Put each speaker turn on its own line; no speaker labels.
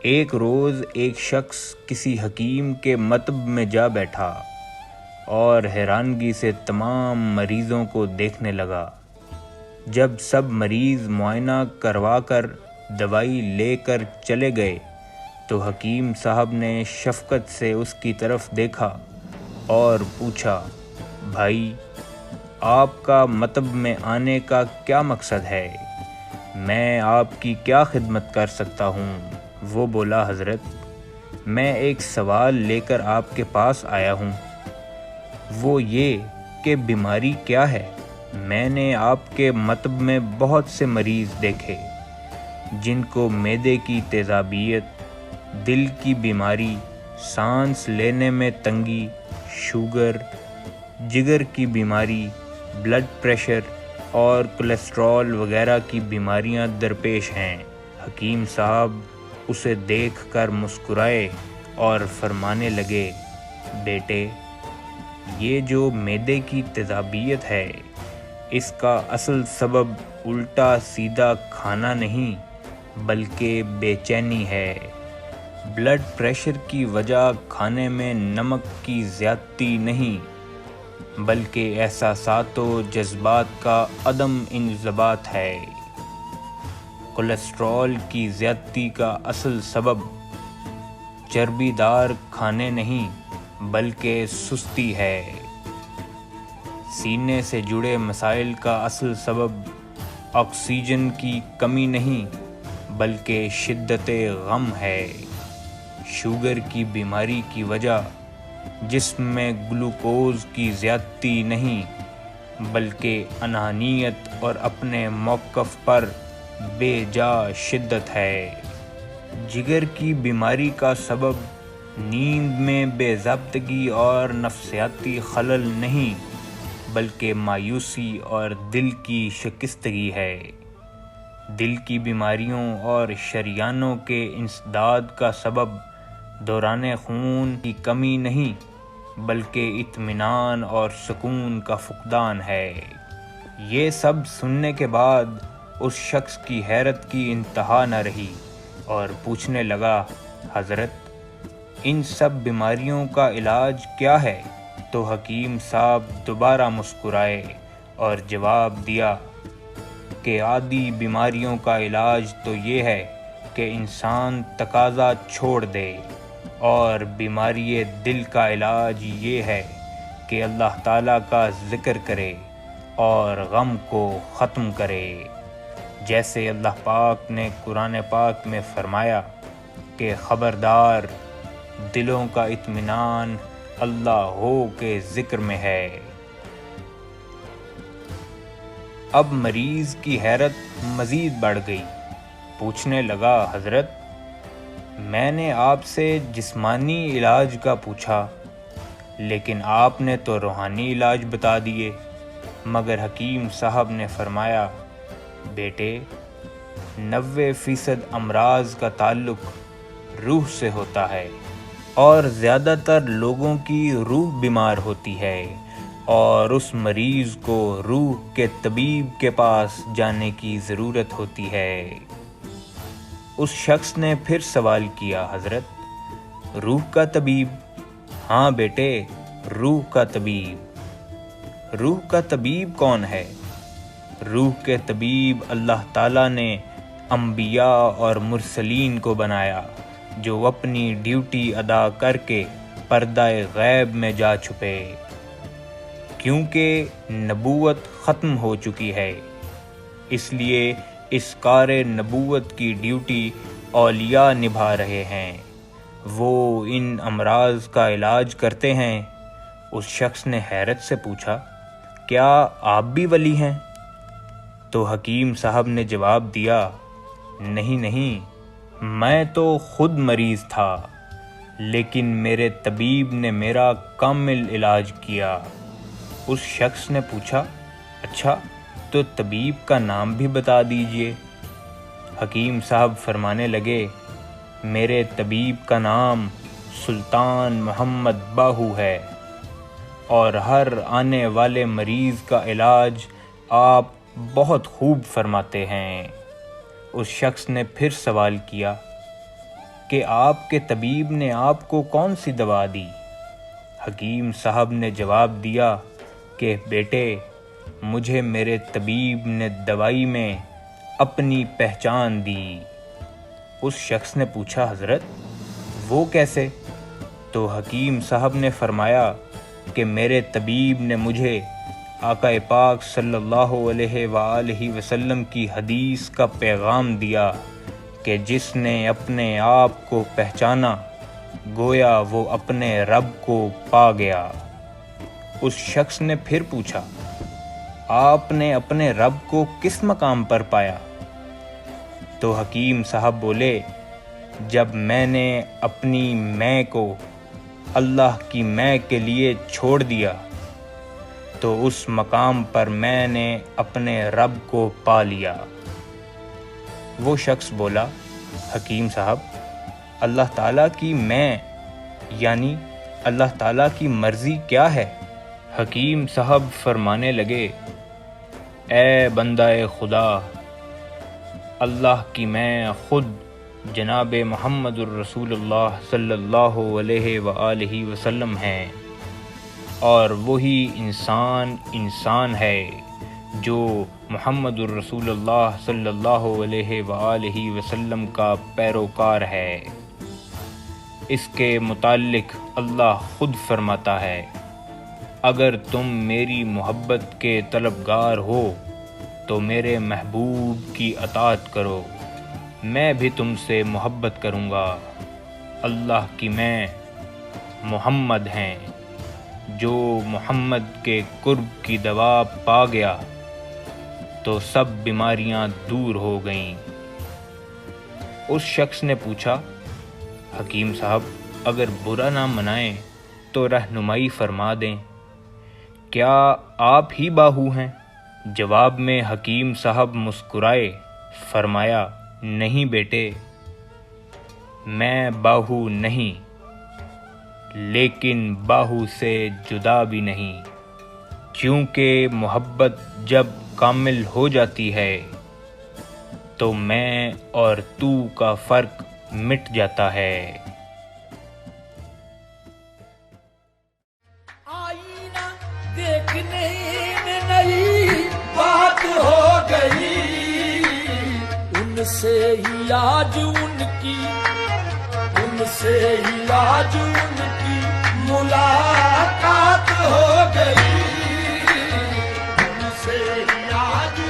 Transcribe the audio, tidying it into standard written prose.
ایک روز ایک شخص کسی حکیم کے مطب میں جا بیٹھا اور حیرانگی سے تمام مریضوں کو دیکھنے لگا۔ جب سب مریض معائنہ کروا کر دوائی لے کر چلے گئے تو حکیم صاحب نے شفقت سے اس کی طرف دیکھا اور پوچھا، بھائی، آپ کا مطب میں آنے کا کیا مقصد ہے؟ میں آپ کی کیا خدمت کر سکتا ہوں؟ وہ بولا، حضرت، میں ایک سوال لے کر آپ کے پاس آیا ہوں۔ وہ یہ کہ بیماری کیا ہے؟ میں نے آپ کے مطب میں بہت سے مریض دیکھے جن کو معدے کی تیزابیت، دل کی بیماری، سانس لینے میں تنگی، شوگر، جگر کی بیماری، بلڈ پریشر اور کولیسٹرول وغیرہ کی بیماریاں درپیش ہیں۔ حکیم صاحب اسے دیکھ کر مسکرائے اور فرمانے لگے، بیٹے، یہ جو معدے کی تیزابیت ہے، اس کا اصل سبب الٹا سیدھا کھانا نہیں بلکہ بے چینی ہے۔ بلڈ پریشر کی وجہ کھانے میں نمک کی زیادتی نہیں بلکہ احساسات و جذبات کا عدم انضباط ہے۔ کولیسٹرول کی زیادتی کا اصل سبب چربی دار کھانے نہیں بلکہ سستی ہے۔ سینے سے جڑے مسائل کا اصل سبب آکسیجن کی کمی نہیں بلکہ شدت غم ہے۔ شوگر کی بیماری کی وجہ جسم میں گلوکوز کی زیادتی نہیں بلکہ انانیت اور اپنے موقف پر بے جا شدت ہے۔ جگر کی بیماری کا سبب نیند میں بے ضابطگی اور نفسیاتی خلل نہیں بلکہ مایوسی اور دل کی شکستگی ہے۔ دل کی بیماریوں اور شریانوں کے انسداد کا سبب دوران خون کی کمی نہیں بلکہ اطمینان اور سکون کا فقدان ہے۔ یہ سب سننے کے بعد اس شخص کی حیرت کی انتہا نہ رہی اور پوچھنے لگا، حضرت، ان سب بیماریوں کا علاج کیا ہے؟ تو حکیم صاحب دوبارہ مسکرائے اور جواب دیا کہ عادی بیماریوں کا علاج تو یہ ہے کہ انسان تقاضا چھوڑ دے، اور بیماری دل کا علاج یہ ہے کہ اللہ تعالیٰ کا ذکر کرے اور غم کو ختم کرے۔ جیسے اللہ پاک نے قرآن پاک میں فرمایا کہ خبردار، دلوں کا اطمینان اللہ ہو کے ذکر میں ہے۔ اب مریض کی حیرت مزید بڑھ گئی، پوچھنے لگا، حضرت، میں نے آپ سے جسمانی علاج کا پوچھا لیکن آپ نے تو روحانی علاج بتا دیے۔ مگر حکیم صاحب نے فرمایا، بیٹے، 90% امراض کا تعلق روح سے ہوتا ہے اور زیادہ تر لوگوں کی روح بیمار ہوتی ہے اور اس مریض کو روح کے طبیب کے پاس جانے کی ضرورت ہوتی ہے۔ اس شخص نے پھر سوال کیا، حضرت، روح کا طبیب؟ ہاں بیٹے، روح کا طبیب۔ روح کا طبیب کون ہے؟ روح کے طبیب اللہ تعالیٰ نے انبیاء اور مرسلین کو بنایا جو اپنی ڈیوٹی ادا کر کے پردہ غیب میں جا چھپے، کیونکہ نبوت ختم ہو چکی ہے، اس لیے اس کار نبوت کی ڈیوٹی اولیاء نبھا رہے ہیں، وہ ان امراض کا علاج کرتے ہیں۔ اس شخص نے حیرت سے پوچھا، کیا آپ بھی ولی ہیں؟ تو حکیم صاحب نے جواب دیا، نہیں، میں تو خود مریض تھا لیکن میرے طبیب نے میرا کامل علاج کیا۔ اس شخص نے پوچھا، اچھا، تو طبیب کا نام بھی بتا دیجئے۔ حکیم صاحب فرمانے لگے، میرے طبیب کا نام سلطان محمد باہو ہے اور ہر آنے والے مریض کا علاج آپ بہت خوب فرماتے ہیں۔ اس شخص نے پھر سوال کیا، کہ آپ کے طبیب نے آپ کو کون سی دوا دی؟ حکیم صاحب نے جواب دیا کہ بیٹے، مجھے میرے طبیب نے دوائی میں اپنی پہچان دی۔ اس شخص نے پوچھا حضرت وہ کیسے؟ تو حکیم صاحب نے فرمایا کہ میرے طبیب نے مجھے آقا پاک صلی اللہ علیہ وآلہ وسلم کی حدیث کا پیغام دیا کہ جس نے اپنے آپ کو پہچانا گویا وہ اپنے رب کو پا گیا۔ اس شخص نے پھر پوچھا آپ نے اپنے رب کو کس مقام پر پایا؟ تو حکیم صاحب بولے جب میں نے اپنی میں کو اللہ کی میں کے لیے چھوڑ دیا تو اس مقام پر میں نے اپنے رب کو پا لیا۔ وہ شخص بولا حکیم صاحب اللہ تعالیٰ کی میں یعنی اللہ تعالیٰ کی مرضی کیا ہے؟ حکیم صاحب فرمانے لگے اے بندہ خدا، اللہ کی میں خود جناب محمد الرسول اللہ صلی اللہ علیہ وآلہ وسلم ہیں، اور وہی انسان ہے جو محمد الرسول اللہ صلی اللہ علیہ وآلہ وسلم کا پیروکار ہے۔ اس کے متعلق اللہ خود فرماتا ہے اگر تم میری محبت کے طلبگار ہو تو میرے محبوب کی اطاعت کرو، میں بھی تم سے محبت کروں گا۔ اللہ کی میں محمد ہیں، جو محمد کے قرب کی دوا پا گیا تو سب بیماریاں دور ہو گئیں۔ اس شخص نے پوچھا حکیم صاحب اگر برا نہ منائیں تو رہنمائی فرما دیں، کیا آپ ہی باہو ہیں؟ جواب میں حکیم صاحب مسکرائے، فرمایا نہیں بیٹے، میں باہو نہیں، لیکن باہو سے جدا بھی نہیں، کیونکہ محبت جب کامل ہو جاتی ہے تو میں اور تو کا فرق مٹ جاتا ہے۔
آئینہ دیکھنے میں نئی بات ہو گئی، ان سے ہی آج ان کی ملاقات ہو گئی، ان سے ہی آج